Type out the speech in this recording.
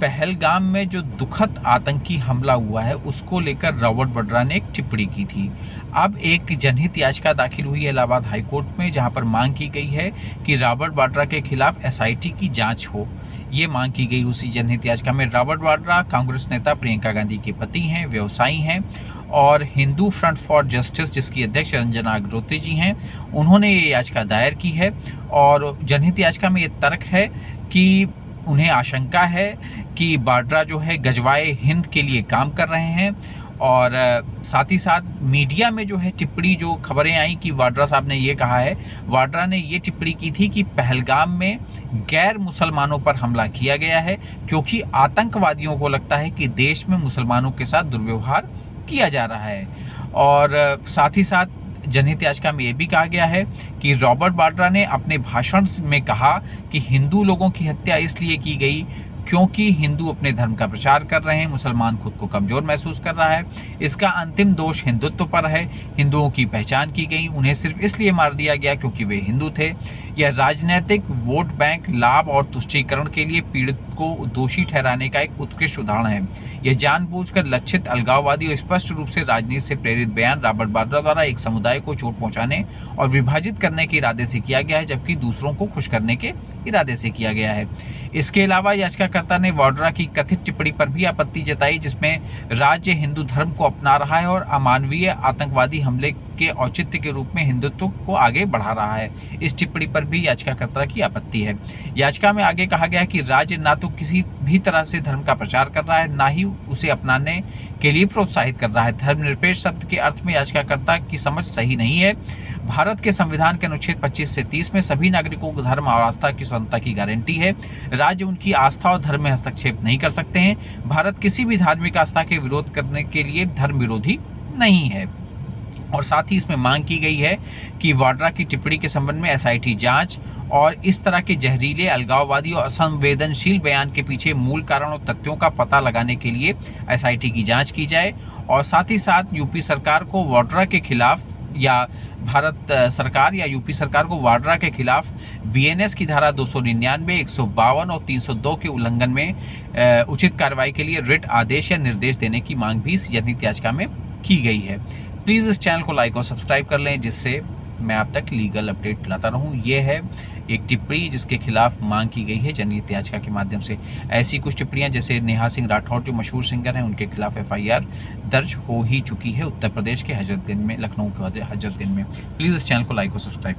पहलगाम में जो दुखद आतंकी हमला हुआ है उसको लेकर रॉबर्ट वाड्रा ने एक टिप्पणी की थी। अब एक जनहित याचिका दाखिल हुई है इलाहाबाद हाईकोर्ट में, जहां पर मांग की गई है कि रॉबर्ट वाड्रा के खिलाफ एसआईटी की जांच हो। ये मांग की गई उसी जनहित याचिका में। रॉबर्ट वाड्रा कांग्रेस नेता प्रियंका गांधी के पति हैं, व्यवसायी हैं और हिंदू फ्रंट फॉर जस्टिस, जिसकी अध्यक्ष रंजना अग्रोती जी हैं, उन्होंने ये याचिका दायर की है। और जनहित याचिका में ये तर्क है कि उन्हें आशंका है कि वाड्रा जो है गजवाए हिंद के लिए काम कर रहे हैं। और साथ ही साथ मीडिया में जो है टिप्पणी, जो खबरें आई कि वाड्रा साहब ने ये कहा है, वाड्रा ने ये टिप्पणी की थी कि पहलगाम में गैर मुसलमानों पर हमला किया गया है क्योंकि आतंकवादियों को लगता है कि देश में मुसलमानों के साथ दुर्व्यवहार किया जा रहा है। और साथ ही साथ जनहित याचिका में यह भी कहा गया है कि रॉबर्ट वाड्रा ने अपने भाषण में कहा कि हिंदू लोगों की हत्या इसलिए की गई क्योंकि हिंदू अपने धर्म का प्रचार कर रहे हैं, मुसलमान खुद को कमजोर महसूस कर रहा है। इसका अंतिम दोष हिंदुत्व पर है। हिंदुओं की पहचान की गई, उन्हें सिर्फ इसलिए मार दिया गया क्योंकि वे हिंदू थे। यह राजनीतिक वोट बैंक लाभ और तुष्टीकरण के लिए पीड़ित को दोषी ठहराने का एक उत्कृष्ट उदाहरण है। यह जानबूझकर लक्षित अलगाववादी और स्पष्ट रूप से राजनीति से प्रेरित बयान रॉबर्ट वाड्रा द्वारा एक समुदाय को चोट पहुंचाने और विभाजित करने के इरादे से किया गया है, जबकि दूसरों को खुश करने के इरादे से किया गया है। इसके अलावा याचिकाकर्ता ने वाड्रा की कथित टिप्पणी पर भी आपत्ति जताई, जिसमें राज्य हिंदू धर्म को अपना रहा है और अमानवीय आतंकवादी हमले के औचित्य के रूप में हिंदुत्व को आगे बढ़ा रहा है। इस टिप्पणी पर भी याचिकाकर्ता की आपत्ति है। याचिका में आगे कहा गया कि राज्य ना तो किसी भी तरह से धर्म का प्रचार कर रहा है, ना ही उसे अपनाने के लिए प्रोत्साहित कर रहा है। धर्मनिरपेक्ष शब्द के अर्थ में याचिकाकर्ता की समझ सही नहीं है। भारत के संविधान के अनुच्छेद 25 से 30 में सभी नागरिकों को धर्म और आस्था की स्वतंत्रता की गारंटी है। राज्य उनकी आस्था और धर्म में हस्तक्षेप नहीं कर सकते हैं। भारत किसी भी धार्मिक आस्था के विरोध करने के लिए धर्म विरोधी नहीं है। और साथ ही इसमें मांग की गई है कि वाड्रा की टिप्पणी के संबंध में एसआईटी जांच और इस तरह के जहरीले, अलगाववादी और असंवेदनशील बयान के पीछे मूल कारण और तथ्यों का पता लगाने के लिए एसआईटी की जांच की जाए। और साथ ही साथ यूपी सरकार को वाड्रा के खिलाफ, या भारत सरकार या यूपी सरकार को वाड्रा के खिलाफ बीएनएस की धारा 299, 152 और 302 के उल्लंघन में उचित कार्रवाई के लिए रिट आदेश या निर्देश देने की मांग भी इस जनहित याचिका में की गई है। प्लीज़ इस चैनल को लाइक और सब्सक्राइब कर लें, जिससे मैं आप तक लीगल अपडेट लाता रहूं। ये है एक टिप्पणी जिसके खिलाफ मांग की गई है जनहित याचिका के माध्यम से। ऐसी कुछ टिप्पणियां, जैसे नेहा सिंह राठौर जो मशहूर सिंगर हैं, उनके खिलाफ एफआईआर दर्ज हो ही चुकी है उत्तर प्रदेश के हजरतगंज में, लखनऊ के हजरतगंज में। प्लीज़ इस चैनल को लाइक और सब्सक्राइब करें।